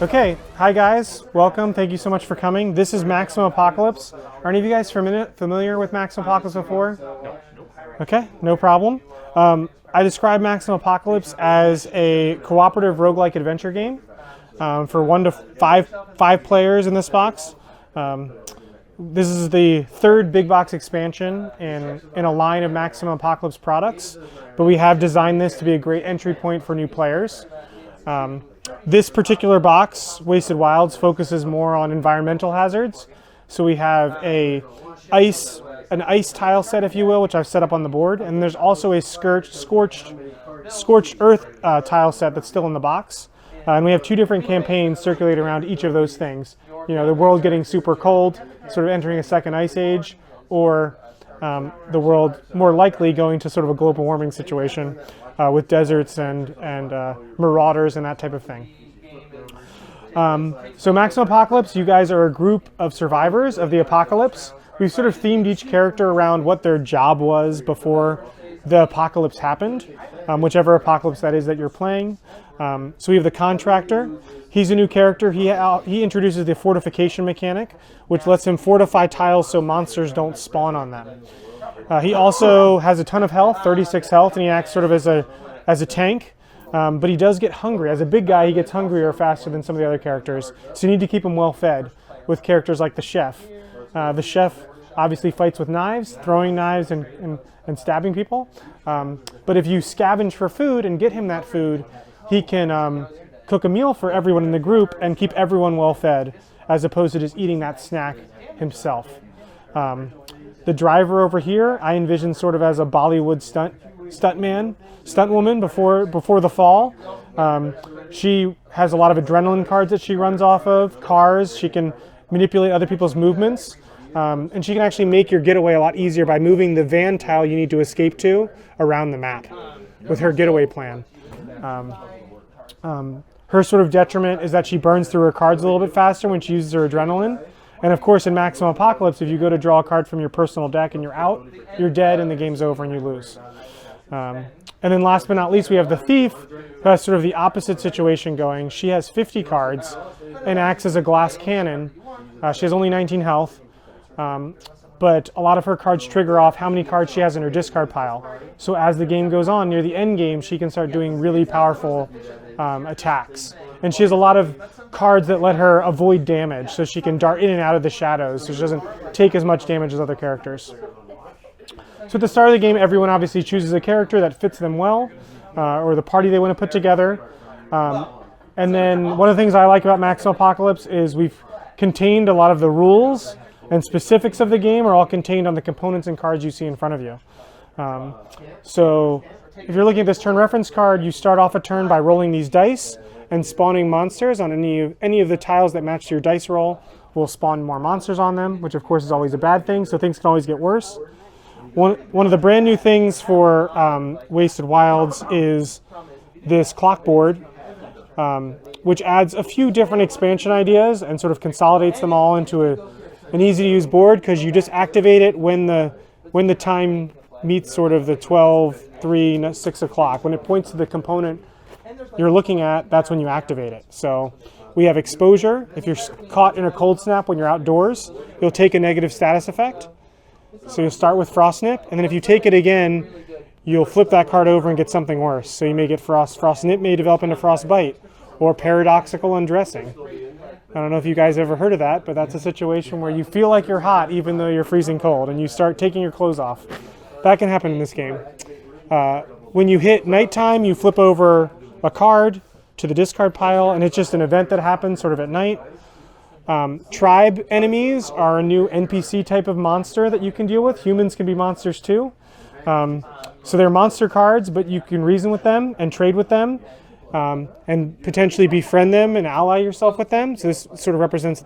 Okay, hi guys, welcome. Thank you so much for coming. This is Maximum Apocalypse. Are any of you guys familiar with Maximum Apocalypse before? No. Okay, no problem. I describe Maximum Apocalypse as a cooperative roguelike adventure game for 1 to 5 players in this box. This is the third big box expansion in a line of Maximum Apocalypse products, but we have designed this to be a great entry point for new players. This particular box, Wasted Wilds, focuses more on environmental hazards. So we have an ice tile set, if you will, which I've set up on the board, and there's also a scorched earth tile set that's still in the box. And we have 2 different campaigns circulate around each of those things. You know, the world getting super cold, sort of entering a second ice age, or the world more likely going to sort of a global warming situation with deserts and marauders and that type of thing. So Maximum Apocalypse, you guys are a group of survivors of the apocalypse. We've sort of themed each character around what their job was before the apocalypse happened, whichever apocalypse that is that you're playing. So we have the Contractor. He's a new character. He introduces the fortification mechanic, which lets him fortify tiles so monsters don't spawn on them. He also has a ton of health, 36 health, and he acts sort of as a tank. But he does get hungry. As a big guy, he gets hungrier faster than some of the other characters. So you need to keep him well fed with characters like the Chef. The Chef obviously fights with knives, throwing knives and stabbing people. But if you scavenge for food and get him that food, he can cook a meal for everyone in the group and keep everyone well fed, as opposed to just eating that snack himself. The Driver over here, I envision sort of as a Bollywood stuntwoman before the fall. She has a lot of adrenaline cards that she runs off of, cars. She can manipulate other people's movements. And she can actually make your getaway a lot easier by moving the van tile you need to escape to around the map with her getaway plan. Her sort of detriment is that she burns through her cards a little bit faster when she uses her adrenaline. And of course, in Maximum Apocalypse, if you go to draw a card from your personal deck and you're out, you're dead and the game's over and you lose. And then last but not least, we have the Thief, who has sort of the opposite situation going. She has 50 cards and acts as a glass cannon. She has only 19 health, but a lot of her cards trigger off how many cards she has in her discard pile. So as the game goes on, near the end game, she can start doing really powerful attacks. And she has a lot of cards that let her avoid damage, so she can dart in and out of the shadows, so she doesn't take as much damage as other characters. So at the start of the game, everyone obviously chooses a character that fits them well, or the party they want to put together. And then one of the things I like about Maximum Apocalypse is we've contained a lot of the rules and specifics of the game are all contained on the components and cards you see in front of you. So if you're looking at this turn reference card, you start off a turn by rolling these dice and spawning monsters on any of the tiles that match your dice roll. Will spawn more monsters on them, which of course is always a bad thing, so things can always get worse. One of the brand new things for Wasted Wilds is this clock board, which adds a few different expansion ideas and sort of consolidates them all into an easy to use board, because you just activate it when the time meets sort of the 12, 3, 6 o'clock. When it points to the component you're looking at, that's when you activate it. So we have exposure. If you're caught in a cold snap when you're outdoors, you'll take a negative status effect. So you'll start with Frost Nip, and then if you take it again, you'll flip that card over and get something worse. So you may get Frost Nip may develop into Frostbite, or Paradoxical Undressing. I don't know if you guys ever heard of that, but that's a situation where you feel like you're hot even though you're freezing cold, and you start taking your clothes off. That can happen in this game. When you hit nighttime, you flip over a card to the discard pile, and it's just an event that happens sort of at night. Tribe enemies are a new NPC type of monster that you can deal with. Humans can be monsters too. So they're monster cards, but you can reason with them and trade with them, and potentially befriend them and ally yourself with them. So this sort of represents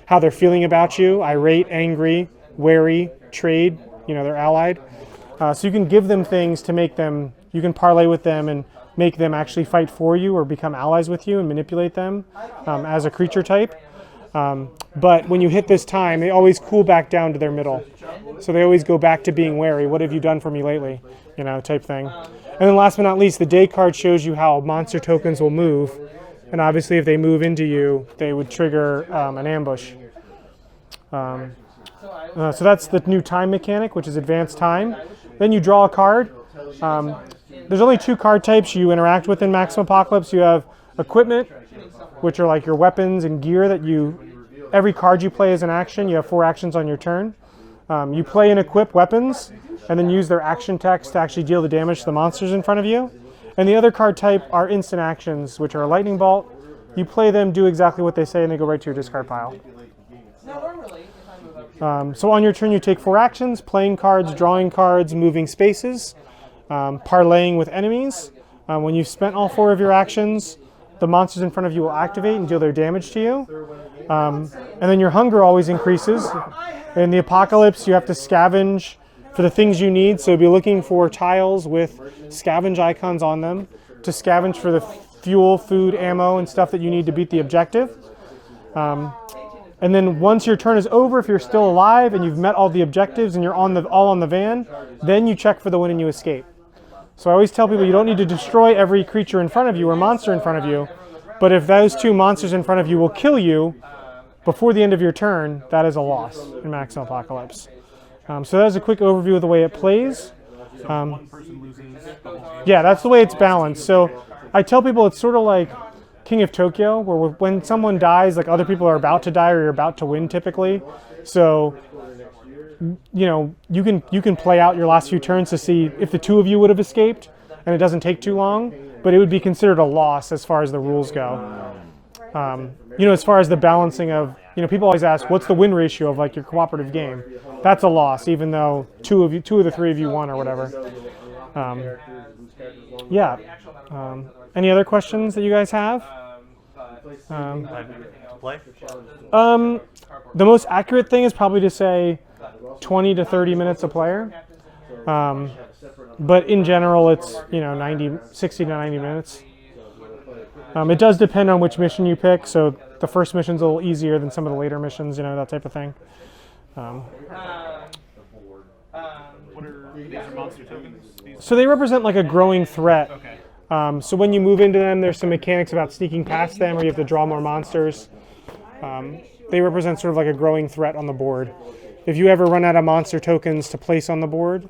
how they're feeling about you: irate, angry, wary, trade. They're allied. So you can give them things to make them. You can parlay with them and make them actually fight for you or become allies with you and manipulate them as a creature type. But when you hit this time, they always cool back down to their middle. So they always go back to being wary. What have you done for me lately? You know, type thing. And then last but not least, the day card shows you how monster tokens will move. And obviously, if they move into you, they would trigger an ambush. So that's the new time mechanic, which is advanced time. Then you draw a card. There's only 2 card types you interact with in Maximum Apocalypse. You have equipment, which are like your weapons and gear that every card you play is an action. You have 4 actions on your turn. You play and equip weapons, and then use their action text to actually deal the damage to the monsters in front of you. And the other card type are instant actions, which are a lightning bolt. You play them, do exactly what they say, and they go right to your discard pile. So on your turn, you take 4 actions: playing cards, drawing cards, moving spaces, parlaying with enemies. When you've spent all 4 of your actions, the monsters in front of you will activate and deal their damage to you. And then your hunger always increases. In the Apocalypse, you have to scavenge for the things you need. So be looking for tiles with scavenge icons on them to scavenge for the fuel, food, ammo, and stuff that you need to beat the objective. And then once your turn is over, if you're still alive and you've met all the objectives and you're all on the van, then you check for the win and you escape. So I always tell people you don't need to destroy every creature in front of you or monster in front of you, but if those 2 monsters in front of you will kill you before the end of your turn, that is a loss in Maximum Apocalypse. So that is a quick overview of the way it plays. Yeah, that's the way it's balanced. So I tell people it's sort of like King of Tokyo, where when someone dies, like other people are about to die or you're about to win typically. So, you know, you can play out your last few turns to see if the 2 of you would have escaped, and it doesn't take too long, but it would be considered a loss as far as the rules go. You know, as far as the balancing of, you know, people always ask, what's the win ratio of like your cooperative game? That's a loss, even though 2 of the 3 of you won or whatever. Yeah. Any other questions that you guys have? The most accurate thing is probably to say 20 to 30 minutes a player. But in general, it's, you know, 60 to 90 minutes. It does depend on which mission you pick, so the first mission's a little easier than some of the later missions, you know, that type of thing. These are monster tokens? So they represent like a growing threat. Okay. So when you move into them, there's some mechanics about sneaking past them, or you have to draw more monsters. They represent sort of like a growing threat on the board. If you ever run out of monster tokens to place on the board,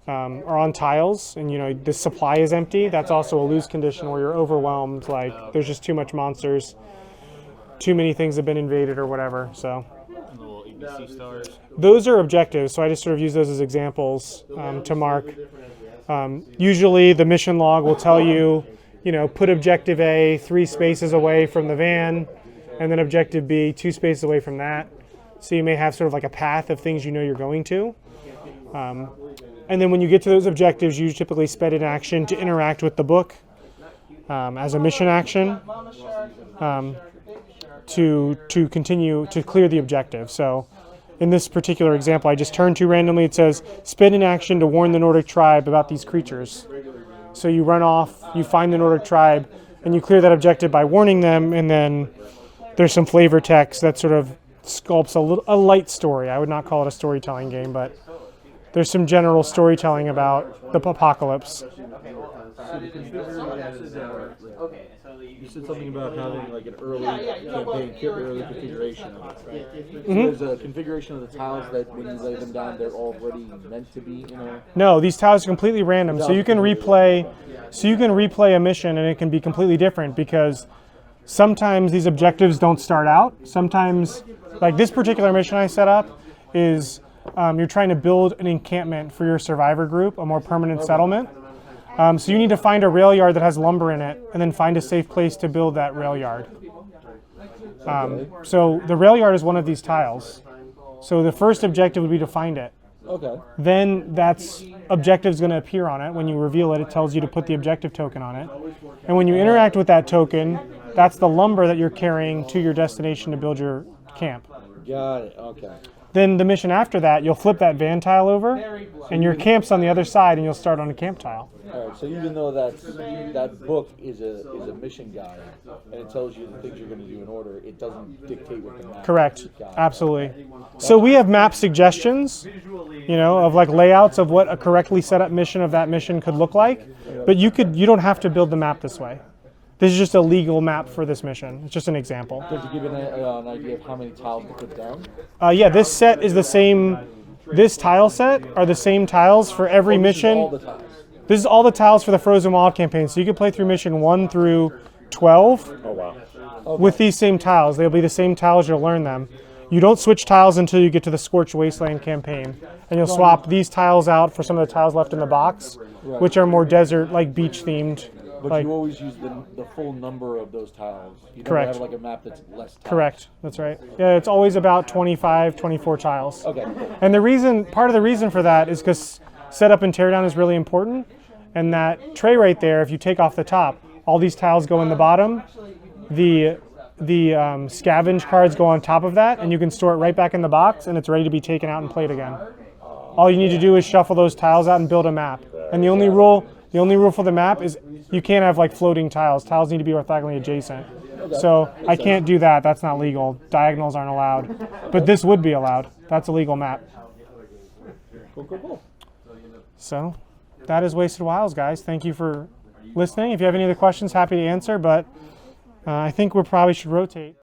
or on tiles, and you know the supply is empty, that's also a lose condition where you're overwhelmed, like there's just too much monsters, too many things have been invaded or whatever. So And the little ABC stars. those are objectives, so I just sort of use those as examples to mark. Usually the mission log will tell you, you know, put objective A 3 spaces away from the van, and then objective B 2 spaces away from that. So you may have sort of like a path of things you know you're going to. And then when you get to those objectives, you typically spend an action to interact with the book as a mission action to continue to clear the objective. So in this particular example, I just turned to randomly. It says, spend an action to warn the Nordic tribe about these creatures. So you run off, you find the Nordic tribe, and you clear that objective by warning them, and then there's some flavor text that sort of sculpts a light story. I would not call it a storytelling game, but there's some general storytelling about the apocalypse. You said something about having like an early campaign, early configuration of it, right? So there's a configuration of the tiles that when you lay them down, they're already meant to be, you know? No, these tiles are completely random. So you can replay a mission and it can be completely different, because sometimes these objectives don't start out. Sometimes, like this particular mission I set up is you're trying to build an encampment for your survivor group, a more permanent settlement. So you need to find a rail yard that has lumber in it, and then find a safe place to build that rail yard. So the rail yard is one of these tiles. So the first objective would be to find it. Okay. Then that's objective's going to appear on it. When you reveal it, it tells you to put the objective token on it. And when you interact with that token, that's the lumber that you're carrying to your destination to build your camp. Got it. Okay. Then the mission after that, you'll flip that van tile over, and your camp's on the other side, and you'll start on a camp tile. All right, so even though that book is a mission guide and it tells you the things you're going to do in order, it doesn't dictate what the map. Correct. Got it. Absolutely. So we have map suggestions, of like layouts of what a correctly set up mission of that mission could look like, but you don't have to build the map this way. This is just a legal map for this mission. It's just an example. Does it give an idea of how many tiles to put down? Yeah, this set is the same. This tile set are the same tiles for every mission. All the tiles. This is all the tiles for the Frozen Wild campaign. So you can play through mission 1 through 12 Oh wow. with these same tiles. They'll be the same tiles. You'll learn them. You don't switch tiles until you get to the Scorched Wasteland campaign, and you'll swap these tiles out for some of the tiles left in the box, which are more desert, like beach themed. But you always use the full number of those tiles. You don't Correct. have like a map that's less tiles. Correct. That's right. Yeah, it's always about 25, 24 tiles. Okay. Cool. And part of the reason for that is because setup and teardown is really important. And that tray right there, if you take off the top, all these tiles go in the bottom. The scavenge cards go on top of that, and you can store it right back in the box, and it's ready to be taken out and played again. All you need to do is shuffle those tiles out and build a map. And the only rule for the map is you can't have like floating tiles. Tiles need to be orthogonally adjacent. So I can't do that. That's not legal. Diagonals aren't allowed. But this would be allowed. That's a legal map. Cool. So that is Wasted Wilds, guys. Thank you for listening. If you have any other questions, happy to answer. But I think we probably should rotate.